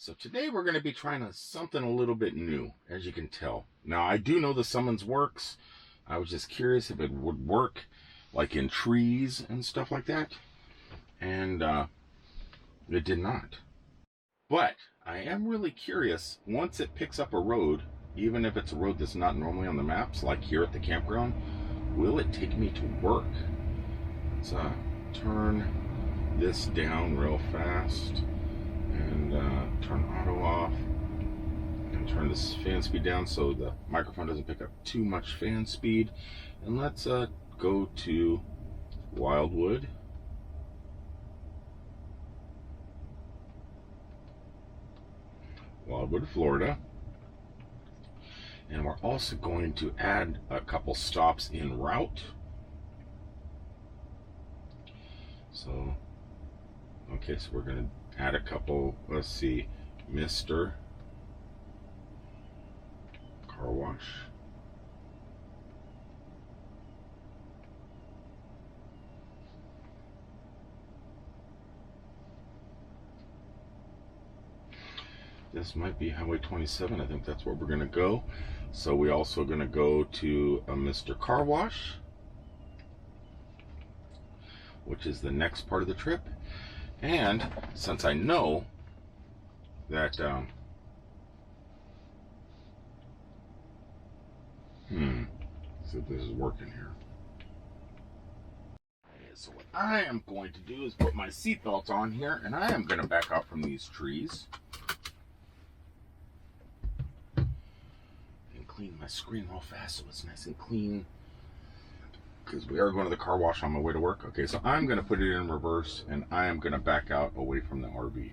So today we're going to be trying something a little bit new, as you can tell. Now, I do know the summons works. I was just curious if it would work like in trees and stuff like that. And it did not. But I am really curious, once it picks up a road, even if it's a road that's not normally on the maps, like here at the campground, will it take me to work? Let's turn this down real fast. And turn auto off and turn this fan speed down so the microphone doesn't pick up too much fan speed. And let's go to Wildwood. Wildwood, Florida. And we're also going to add a couple stops en route. So, okay, so we're going to add a couple. Let's see, Mr. Car Wash. This might be Highway 27. I think that's where we're going to go. So we also going to go to a Mr. Car Wash, which is the next part of the trip. And since I know that see if this is working here. Okay, so what I am going to do is put my seatbelt on here, and I am going to back out from these trees and clean my screen real fast so it's nice and clean, because we are going to the car wash on my way to work. Okay, so I'm going to put it in reverse, and I am going to back out away from the RV.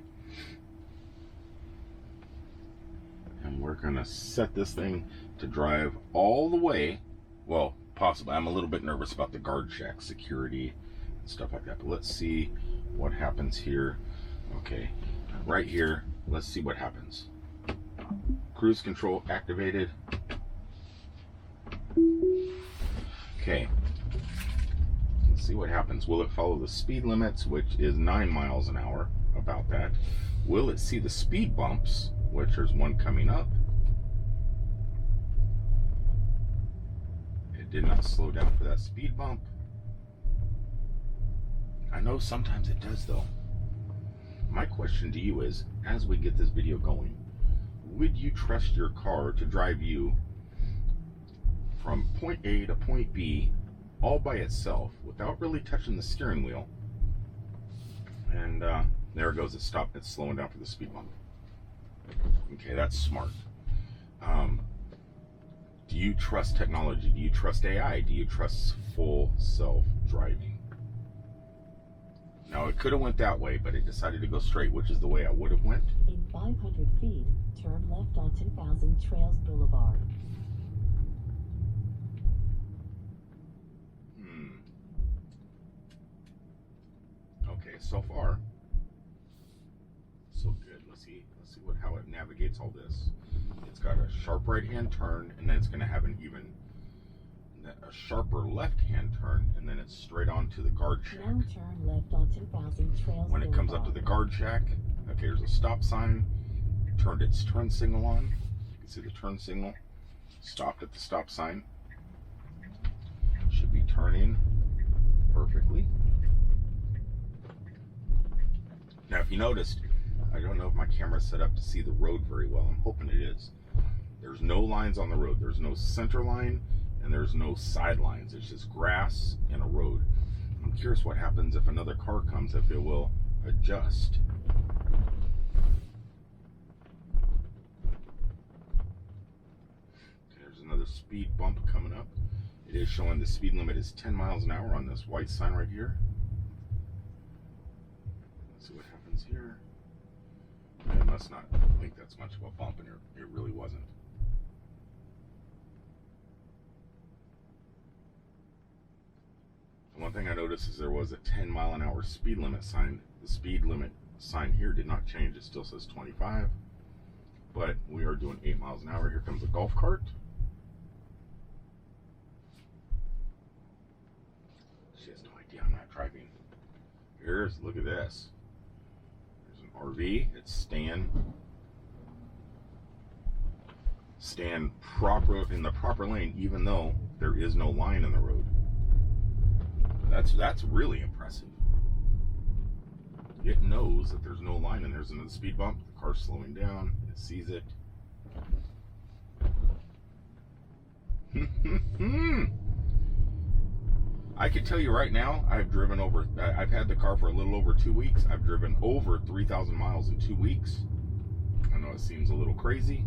And we're going to set this thing to drive all the way. Well, possibly. I'm a little bit nervous about the guard shack security and stuff like that. But let's see what happens here. Okay, right here, let's see what happens. Cruise control activated. Okay. See what happens. Will it follow the speed limits, which is 9 miles an hour? About that. Will it see the speed bumps, which there's one coming up? It did not slow down for that speed bump. I know sometimes it does, though. My question to you is, as we get this video going, would you trust your car to drive you from point A to point B all by itself without really touching the steering wheel? And there it goes. It stopped. It's slowing down for the speed bump. Okay, that's smart. Do you trust technology? Do you trust AI? Do you trust full self-driving? Now, it could have went that way, but it decided to go straight, which is the way I would have went. In 500 feet, turn left on 10,000 Trails Boulevard. Okay, so far, so good. Let's see how it navigates all this. It's got a sharp right-hand turn, and then it's going to have a sharper left-hand turn, and then it's straight on to the guard shack. Now turn left on 10,000 Trails When it comes up to the guard shack, okay, there's a stop sign. It turned its turn signal on. You can see the turn signal. Stopped at the stop sign. Should be turning perfectly. Now, if you noticed, I don't know if my camera's set up to see the road very well. I'm hoping it is. There's no lines on the road. There's no center line, and there's no side lines. It's just grass and a road. I'm curious what happens if another car comes, if it will adjust. Okay, there's another speed bump coming up. It is showing the speed limit is 10 miles an hour on this white sign right here. Let's see what happens here. I must not think that's much of a bump, and it really wasn't. One thing I noticed is there was a 10 mile an hour speed limit sign. The speed limit sign here did not change. It still says 25, but we are doing 8 miles an hour. Here comes a golf cart. She has no idea I'm not driving. Look at this. There's an RV. It's staying stand in the proper lane, even though there is no line in the road. That's really impressive. It knows that there's no line and there's another speed bump. The car's slowing down. It sees it. I can tell you right now, I've had the car for a little over 2 weeks. I've driven over 3,000 miles in 2 weeks. I know it seems a little crazy,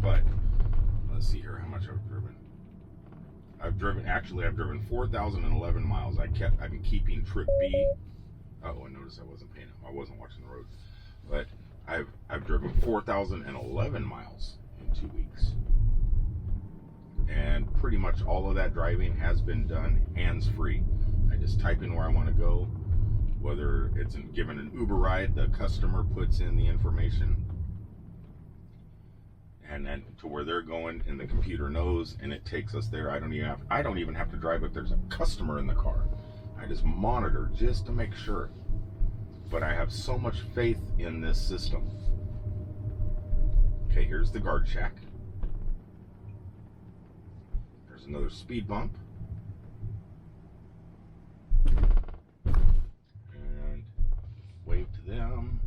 but let's see here how much I've driven. I've driven 4,011 miles. I've been keeping trip B. Oh, I noticed I wasn't watching the road. But I've driven 4,011 miles in 2 weeks. And pretty much all of that driving has been done hands-free. I just type in where I want to go, whether it's given an Uber ride, the customer puts in the information, and then to where they're going, and the computer knows, and it takes us there. I don't even have to drive if there's a customer in the car. I just monitor just to make sure. But I have so much faith in this system. Okay, here's the guard check. There's another speed bump. And wave to them.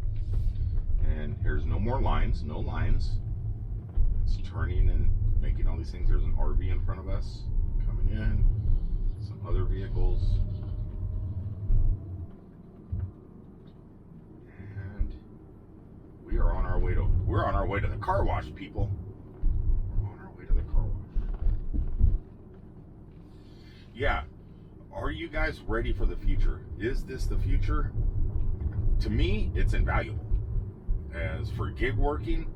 And here's no more lines, no lines. It's turning and making all these things. There's an RV in front of us coming in. Some other vehicles. And we're on our way to the car wash, people. We're on our way to the car wash. Yeah. Are you guys ready for the future? Is this the future? To me, it's invaluable. As for gig working,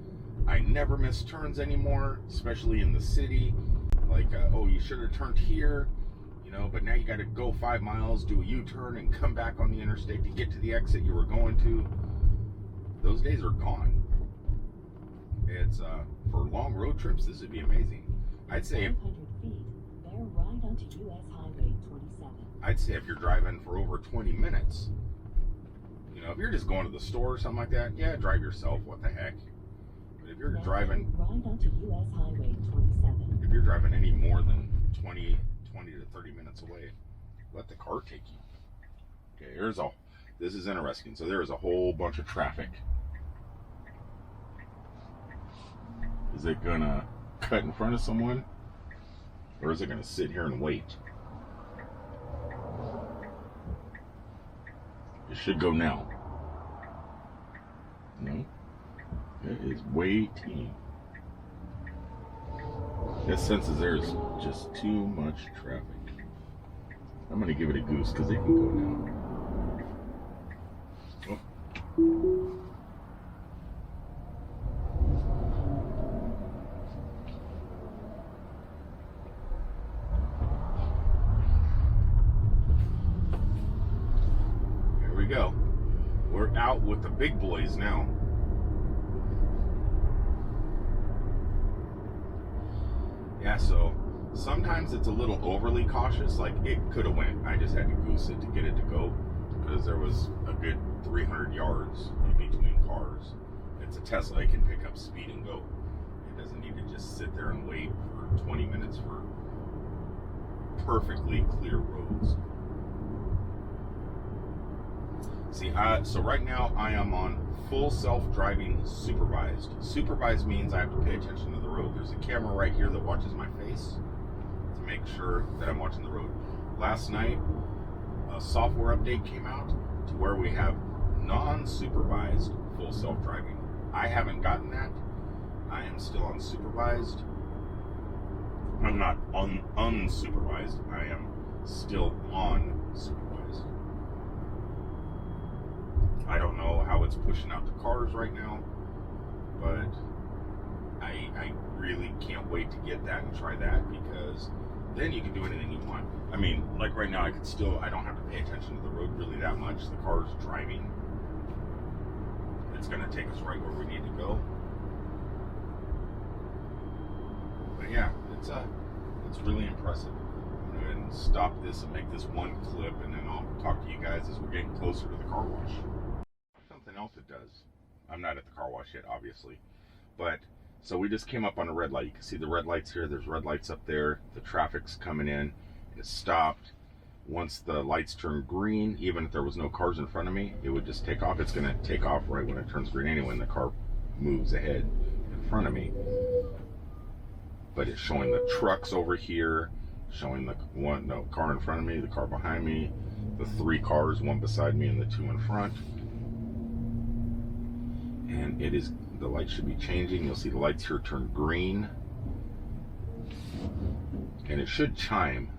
I never miss turns anymore, especially in the city. Like, oh, you should have turned here, but now you got to go 5 miles, do a U-turn, and come back on the interstate to get to the exit you were going to. Those days are gone. It's, for long road trips, this would be amazing. I'd say... 100 feet, bear right onto U.S. Highway 27. I'd say if you're driving for over 20 minutes, if you're just going to the store or something like that, yeah, drive yourself, what the heck. But if you're driving... Right onto U.S. Highway 27. If you're driving any more than 20 to 30 minutes away, let the car take you. Okay, this is interesting. So there is a whole bunch of traffic. Is it gonna cut in front of someone? Or is it gonna sit here and wait? It should go now. No? It is waiting. It senses there's just too much traffic. I'm gonna give it a goose because it can go now. Oh. There we go. We're out with the big boys now. Yeah, so sometimes it's a little overly cautious. Like, it could have went. I just had to goose it to get it to go because there was a good 300 yards in between cars. It's a Tesla. It can pick up speed and go. It doesn't need to just sit there and wait for 20 minutes for perfectly clear roads. See, so right now I am on full self-driving supervised. Supervised means I have to pay attention to the road. There's a camera right here that watches my face to make sure that I'm watching the road. Last night, a software update came out to where we have non-supervised full self-driving. I haven't gotten that. I am still unsupervised. I'm not unsupervised. I am still on supervised. I don't know how it's pushing out the cars right now, but I really can't wait to get that and try that, because then you can do anything you want. I mean, like right now, I don't have to pay attention to the road really that much. The car's driving. It's going to take us right where we need to go. But yeah, it's really impressive. I'm going to go ahead and stop this and make this one clip, and then I'll talk to you guys as we're getting closer to the car wash. Something else it does. I'm not at the car wash yet, obviously, but So we just came up on a red light. You can see the red lights here. There's red lights up there. The traffic's coming in. It stopped. Once the lights turn green, even if there was no cars in front of me, it would just take off. It's going to take off right when it turns green anyway, when the car moves ahead in front of me. But it's showing the trucks over here, showing the car in front of me, the car behind me, the 3 cars, one beside me and the 2 in front. And it is, the light should be changing. You'll see the lights here turn green. And it should chime.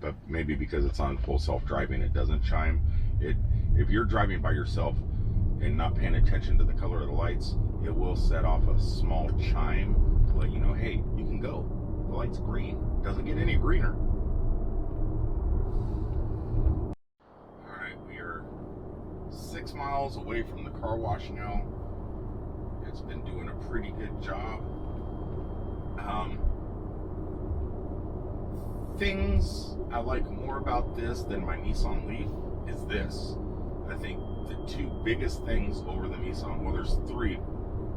But maybe because it's on full self-driving, it doesn't chime. If you're driving by yourself and not paying attention to the color of the lights, it will set off a small chime to let you know, hey, you can go. The light's green. It doesn't get any greener. All right, we are 6 miles away from the car wash now. It's been doing a pretty good job. Things I like more about this than my Nissan Leaf is this. I think the 2 biggest things over the Nissan, well, there's 3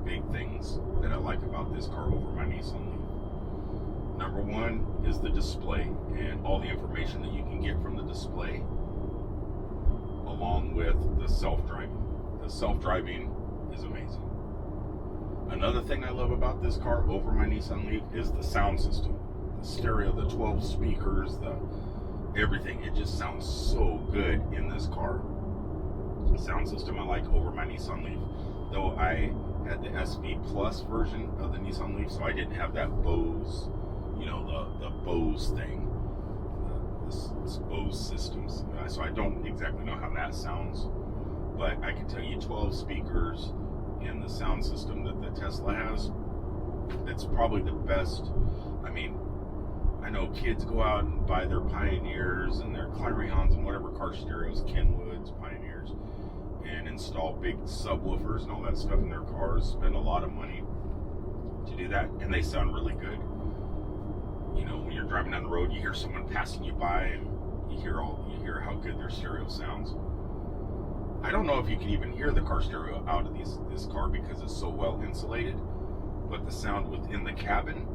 big things that I like about this car over my Nissan Leaf. Number 1 is the display and all the information that you can get from the display, along with the self-driving. The self-driving is amazing. Another thing I love about this car over my Nissan Leaf is the sound system. The stereo, the 12 speakers, the everything. It just sounds so good in this car. The sound system I like over my Nissan Leaf. Though I had the SV Plus version of the Nissan Leaf, so I didn't have that Bose, you know, the Bose thing. This Bose systems. So I don't exactly know how that sounds. But I can tell you 12 speakers and the sound system that the Tesla has, it's probably the best. I mean, I know kids go out and buy their Pioneers and their Clarion's and whatever car stereos, Kenwoods, Pioneers, and install big subwoofers and all that stuff in their cars, spend a lot of money to do that, and they sound really good. You know, when you're driving down the road, you hear someone passing you by and you hear how good their stereo sounds. I don't know if you can even hear the car stereo out of this car because it's so well insulated, but the sound within the cabin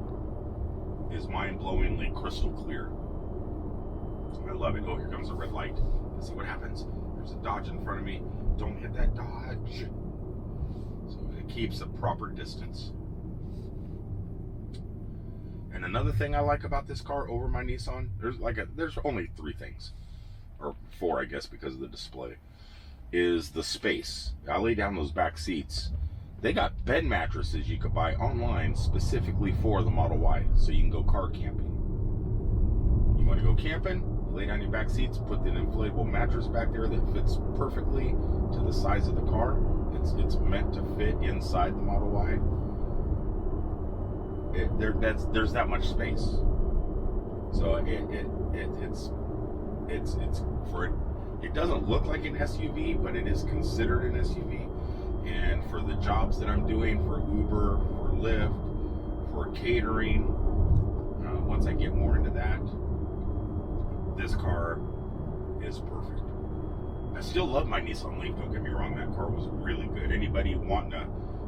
is mind-blowingly crystal clear. I love it. Oh, here comes a red light. Let's see what happens. There's a Dodge in front of me. Don't hit that Dodge. So it keeps a proper distance. And another thing I like about this car over my Nissan, there's only 3 things, or 4, I guess, because of the display, is the space. I lay down those back seats. They got bed mattresses you could buy online specifically for the Model Y, so you can go car camping. You want to go camping? Lay down your back seats, put the inflatable mattress back there that fits perfectly to the size of the car. It's meant to fit inside the Model Y. There's that much space. So it doesn't look like an SUV, but it is considered an SUV. And for the jobs that I'm doing, for Uber, for Lyft, for catering, once I get more into that, this car is perfect. I still love my Nissan Leaf, don't get me wrong, that car was really good. Anybody wanting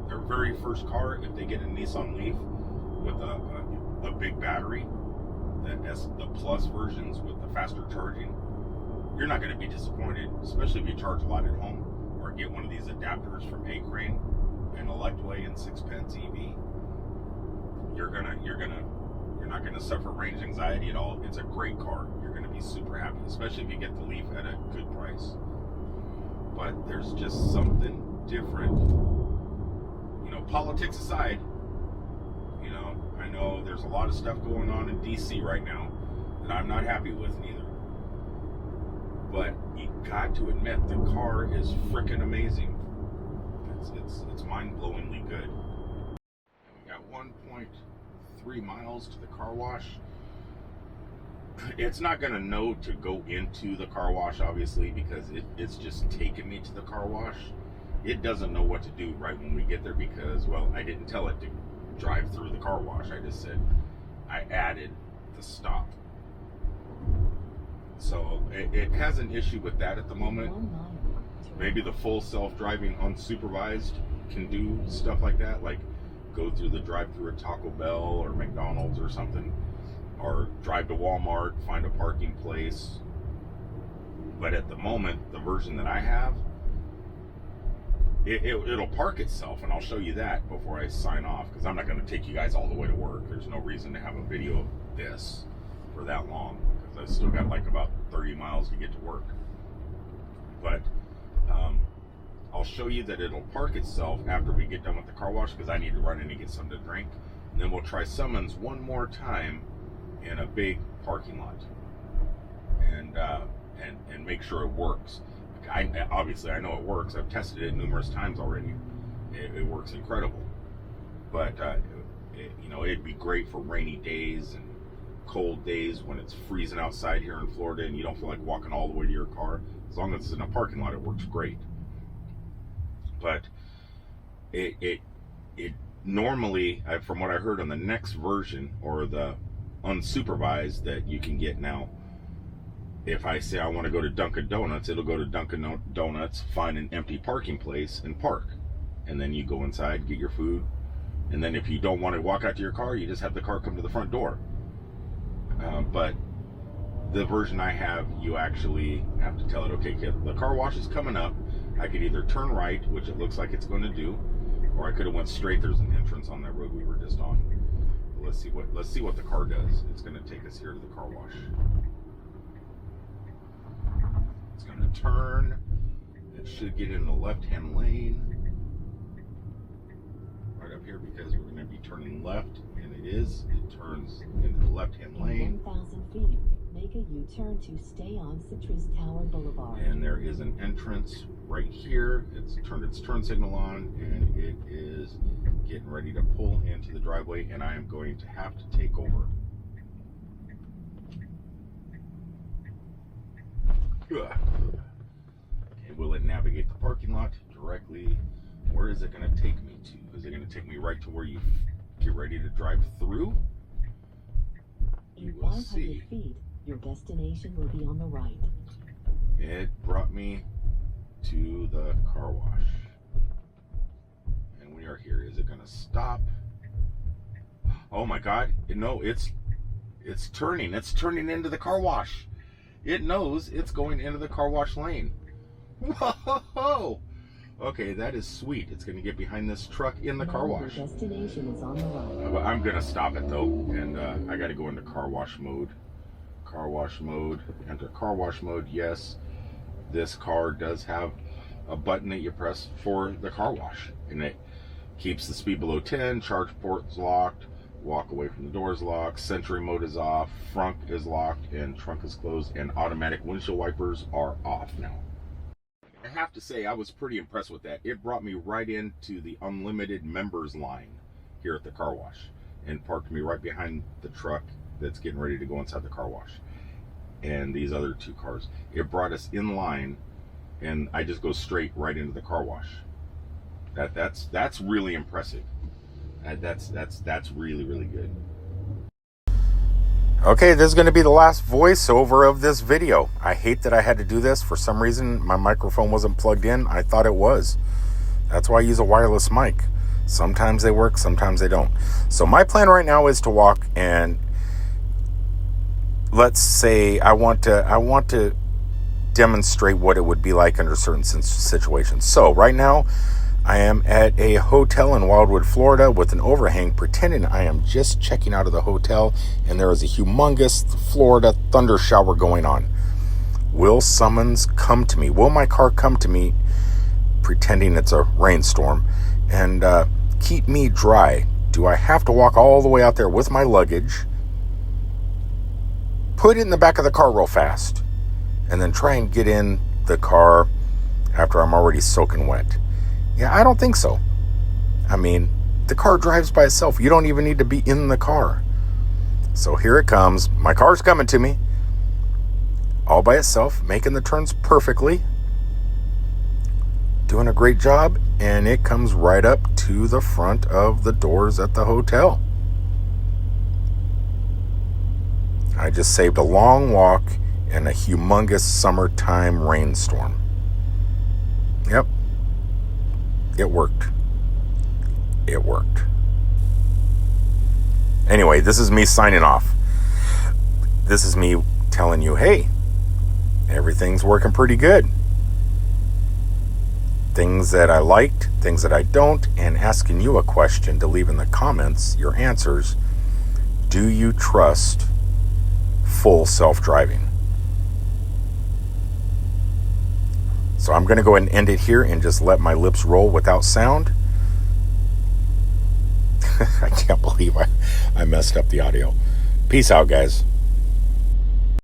their very first car, if they get a Nissan Leaf with a big battery, the Plus versions with the faster charging, you're not going to be disappointed, especially if you charge a lot at home. Or get one of these adapters from A-Crane, an Electway and 6-pence EV. You're not gonna suffer range anxiety at all. It's a great car. You're gonna be super happy, especially if you get the Leaf at a good price. But there's just something different. You know, politics aside, you know, I know there's a lot of stuff going on in DC right now that I'm not happy with neither. But you got to admit, the car is freaking amazing. It's mind-blowingly good. And we got 1.3 miles to the car wash. It's not going to know to go into the car wash, obviously, because it's just taken me to the car wash. It doesn't know what to do right when we get there because, well, I didn't tell it to drive through the car wash. I just said I added the stop. So it has an issue with that at the moment. Maybe the full self-driving unsupervised can do stuff like that, like go through the drive-through at Taco Bell or McDonald's or something, or drive to Walmart, find a parking place. But at the moment, the version that I have, it'll park itself, and I'll show you that before I sign off, because I'm not going to take you guys all the way to work. There's no reason to have a video of this for that long, because I've still got like about 30 miles to get to work. But I'll show you that it'll park itself after we get done with the car wash, because I need to run in and get something to drink. And then we'll try Summons one more time in a big parking lot, and make sure it works. Obviously I know it works. I've tested it numerous times already. It works incredible. But it'd be great for rainy days and cold days when it's freezing outside here in Florida and you don't feel like walking all the way to your car. As long as it's in a parking lot, it works great. But it normally, from what I heard on the next version, or the unsupervised that you can get now, if I say I want to go to Dunkin' Donuts, it'll go to Dunkin' Donuts, find an empty parking place, and park. And then you go inside, get your food. And then if you don't want to walk out to your car, you just have the car come to the front door. But the version I have, you actually have to tell it, okay, the car wash is coming up. I could either turn right, which it looks like it's going to do, or I could have went straight. There's an entrance on that road we were just on. Let's see what the car does. It's going to take us here to the car wash. It's going to turn. It should get in the left-hand lane right up here, because we're going to be turning left, and it is. It turns into the left-hand lane. 1,000 feet, make a U-turn to stay on Citrus Tower Boulevard. And there is an entrance right here. It's turned its turn signal on, and it is getting ready to pull into the driveway, and I am going to have to take over. Okay, will it navigate the parking lot directly? Where is it going to take me to? Is it going to take me right to where you get ready to drive through? In 500 feet, your destination will be on the right. It brought me to the car wash. And we are here. Is it going to stop? Oh my God. No, it's turning. It's turning into the car wash. It knows it's going into the car wash lane. Whoa! Okay, that is sweet. It's going to get behind this truck in the car wash. Your destination is on the right. I'm going to stop it though, and I got to go into car wash mode. Car wash mode. Enter car wash mode. Yes, this car does have a button that you press for the car wash, and it keeps the speed below 10. Charge port's locked. Walk away from the door is locked. Sentry mode is off. Front is locked, and trunk is closed, and automatic windshield wipers are off now. I have to say, I was pretty impressed with that. It brought me right into the unlimited members line here at the car wash, and parked me right behind the truck that's getting ready to go inside the car wash, and these other two cars. It brought us in line, and I just go straight right into the car wash. That's really impressive. That's really, really good. Okay, this is going to be the last voiceover of this video. I hate that I had to do this. For some reason, my microphone wasn't plugged in. I thought it was. That's why I use a wireless mic. Sometimes they work, sometimes they don't. So my plan right now is to walk, and let's say I want to demonstrate what it would be like under certain situations. So right now, I am at a hotel in Wildwood, Florida, with an overhang, pretending I am just checking out of the hotel, and there is a humongous Florida thunder shower going on. Will Summons come to me? Will my car come to me, pretending it's a rainstorm, and keep me dry? Do I have to walk all the way out there with my luggage, put it in the back of the car real fast, and then try and get in the car after I'm already soaking wet? Yeah, I don't think so. I mean, the car drives by itself. You don't even need to be in the car. So here it comes. My car's coming to me all by itself, making the turns perfectly, doing a great job, and it comes right up to the front of the doors at the hotel. I just saved a long walk in a humongous summertime rainstorm. Yep. It worked. it worked. Anyway, this is me signing off. This is me telling you, hey, everything's working pretty good. Things that I liked, things that I don't, and asking you a question to leave in the comments, your answers. Do you trust full self-driving? So I'm going to go ahead and end it here and just let my lips roll without sound. I can't believe I messed up the audio. Peace out, guys.